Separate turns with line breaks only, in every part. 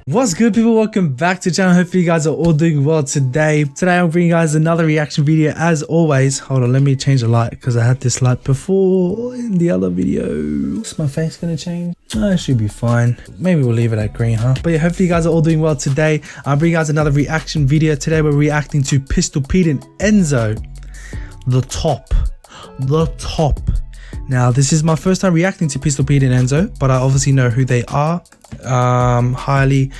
What's good, people? Welcome back to the channel. Hopefully you guys are all doing well today. Today I'm bringing you guys another reaction video as always. Hold on, let me change the light because I had this light before in the other video. Is my face gonna change? It should be fine. Maybe we'll leave it at green, huh? But yeah, hopefully you guys are all doing well today. I'm bringing you guys another reaction video. Today we're reacting to Pistol Pete and Enzo. The top. Now this is my first time reacting to Pistol Pete and Enzo, but I obviously know who they are. Highly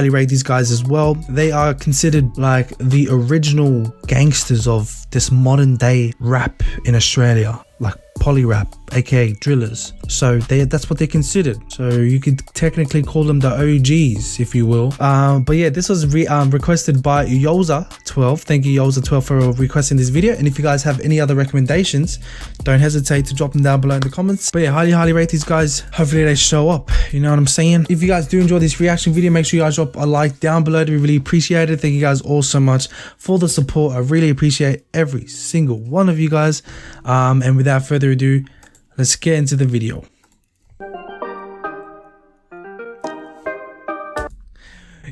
rate these guys as well. They are considered like the original gangsters of this modern day rap in Australia, like poly rap, aka drillers. So that's what they're considered. So you could technically call them the OGs, if you will. But yeah, this was requested by Yoza12. Thank you, Yoza12, for requesting this video. And if you guys have any other recommendations, don't hesitate to drop them down below in the comments. But yeah, highly rate these guys. Hopefully they show up, you know what I'm saying? If you guys do enjoy this reaction video, make sure you guys drop a like down below. We really appreciate it. Thank you guys all so much for the support. I really appreciate every single one of you guys. And without further ado, let's get into the video.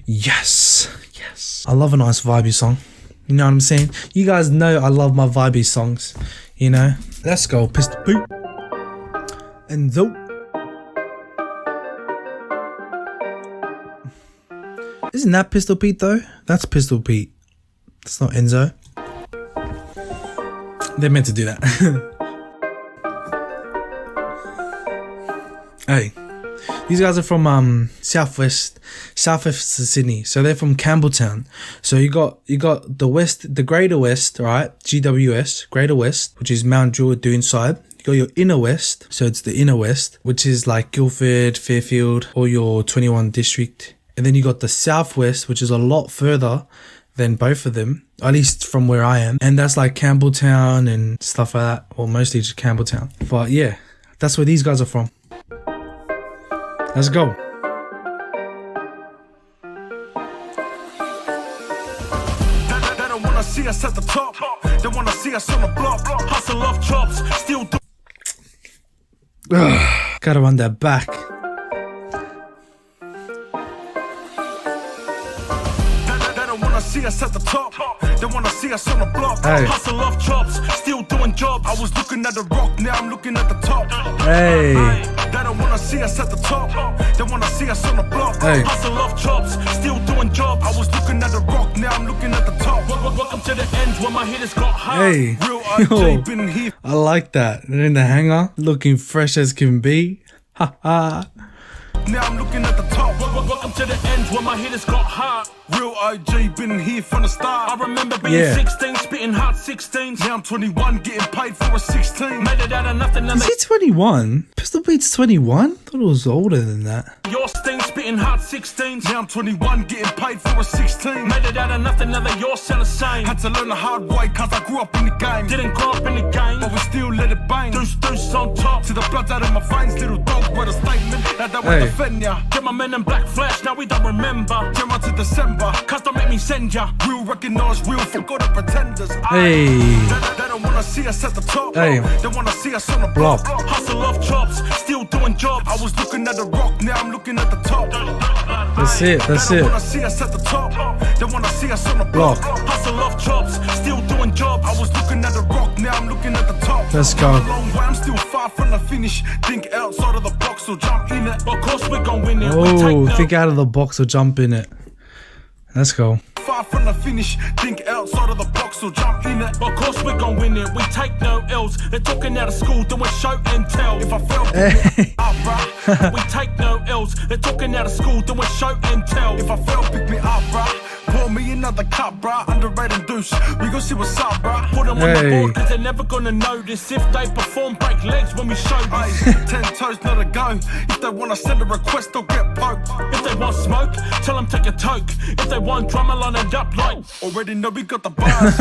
Yes. I love a nice vibey song. You know what I'm saying? You guys know I love my vibey songs. You know? Let's go, Pistol Pete Enzo. Isn't that Pistol Pete though? That's Pistol Pete. That's not Enzo. They're meant to do that. Hey, these guys are from southwest of Sydney, so they're from Campbelltown. So you got the west, the Greater West, right? GWS, Greater West, which is Mount Druitt inside. You got your inner west, so it's the inner west, which is like Guildford, Fairfield, or your 21 district. And then you got the southwest, which is a lot further than both of them, at least from where I am, and that's like Campbelltown and stuff like that, or mostly just Campbelltown. But yeah, that's where these guys are from. Let's go.
They don't wanna see us at the top. They wanna see us on the block. Hustle off chops, still do.
Gotta run that back.
They don't wanna see us at the top. They wanna see us on the block.
Hey.
Hustle off chops, still doing jobs. I was looking at the rock, now I'm looking at the top.
Hey.
They don't wanna see us at the top. They wanna see us on the block.
Hey.
Hustle off chops, still doing jobs. I was looking at the rock, now I'm looking at the top. Welcome to the end where my hitters got high.
Hey.
Real IJ been here.
I like that. They're in the hangar, looking fresh as can be. Ha ha.
Now I'm looking at the top. Welcome to the end where my hitters got hot. Real IJ been here from the start. I remember being 16, spitting hot 16s. Now I'm 21, getting paid for a 16. Made it out of nothing.
Is he 21? Pistol Pete's 21? Thought it was older than that.
Your sting, spitting hot 16s. Now I'm 21, getting paid for a 16. Made it out of nothing, now they all sound the same. Had to learn the hard way, cause I grew up in the game. Didn't grow up in the game, but we still let it bang. Deuce on top, to the blood out of my veins. Little dog with a statement, now that will defend ya. Get my men in black flash, now we don't remember. Jam on to December, cause don't make me send ya. Real recognize real, forgot the pretenders.
Hey.
They don't wanna see us at the top.
Hey.
They wanna see us on the block. Hustle off chops, still doing jobs. I was looking at the rock, now I'm looking at the top.
That's it.
They wanna see us at the top. They wanna see us on the block. Hustle off chops, still doing jobs. I was looking at the rock, now I'm looking at the top.
Let's go.
Long way, I'm still far from the finish. Think outside of the box or jump in it. Of course we're gonna win it.
Oh, think out of the box or jump in it. Let's go.
Far from the finish, think outside of the box or jump in it. Of course we're gonna win it, we take no L's. They're talking out of school, doing show and tell. If I fail, pick me up, bruh. We take no L's. They're talking out of school, doing show and tell. If I fail, pick me up, bruh. Pour me another cut, bruh. Underrated deuce. We gon' see what's up, bruh. Put them on the board, cause they're never gonna notice. If they perform, break legs when we show this. 10 toes, not a go. If they wanna send a request, they'll get poked. If they want smoke, tell them take a toke. If they want drama, line it up like. Already know we got the bars.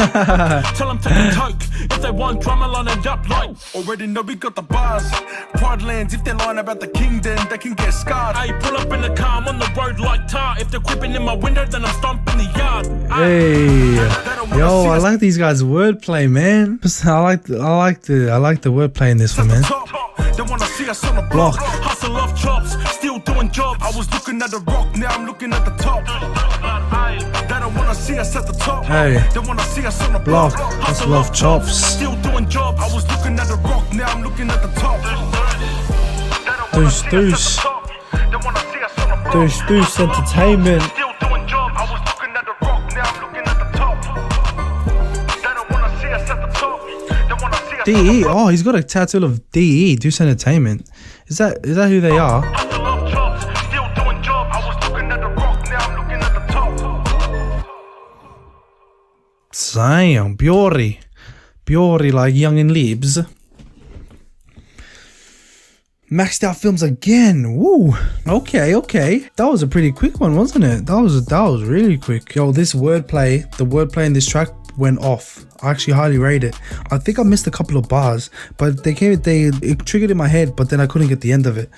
Tell them take a toke. If they want drama, line it up like. Already know we got the bars. Pride lands, if they're lying about the king, then they can get scarred. Hey, pull up in the car, I'm on the road like tar. If they're creeping in my window, then I'm stomping the yard.
Hey, yo, I like these guys' wordplay, man. I like the wordplay in this one, man.
They wanna see us on the block. Hustle off chops, still doing jobs. I was looking at the rock, now I'm looking at the top. They don't wanna see us at the top.
Hey,
they wanna see us on the block.
Hustle off chops,
still doing jobs. I was looking at the rock, now I'm looking at the top.
Deuce, deuce. Deuce, deuce entertainment.
Still doing jobs. I was looking at the rock, now I'm looking at the top. They don't wanna see us at the top. They wanna see us
DE, oh, he's got a tattoo of DE, Deuce Entertainment. Is that who they are?
Still doing job. I was looking at the rock, now I'm looking at the top.
Damn, Biori like Young and Leaves. Maxed out films again. Woo. Okay. That was a pretty quick one, wasn't it? That was really quick. Yo, this wordplay, the wordplay in this track went off. I actually highly rate it. I think I missed a couple of bars, but it triggered in my head, but then I couldn't get the end of it.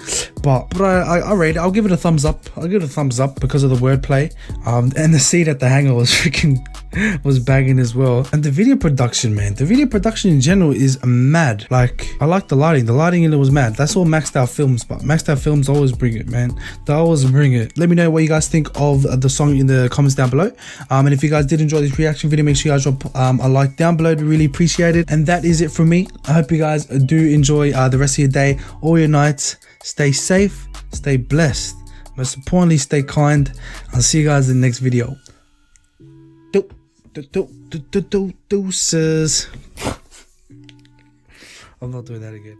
But I rate it. I'll give it a thumbs up. I'll give it a thumbs up because of the wordplay. And the scene at the hangar was bagging as well. And the video production, man. The video production in general is mad. Like, I like the lighting. The lighting in it was mad. That's all Maxed Out Films, but Maxed Out Films always bring it, man. They always bring it. Let me know what you guys think of the song in the comments down below. And if you guys did enjoy this reaction video, make sure you guys drop a like down below. We really appreciate it. And that is it from me. I hope you guys do enjoy the rest of your day or your nights. Stay safe, stay blessed, most importantly stay kind. I'll see you guys in the next video. Deuces. I'm not doing that again.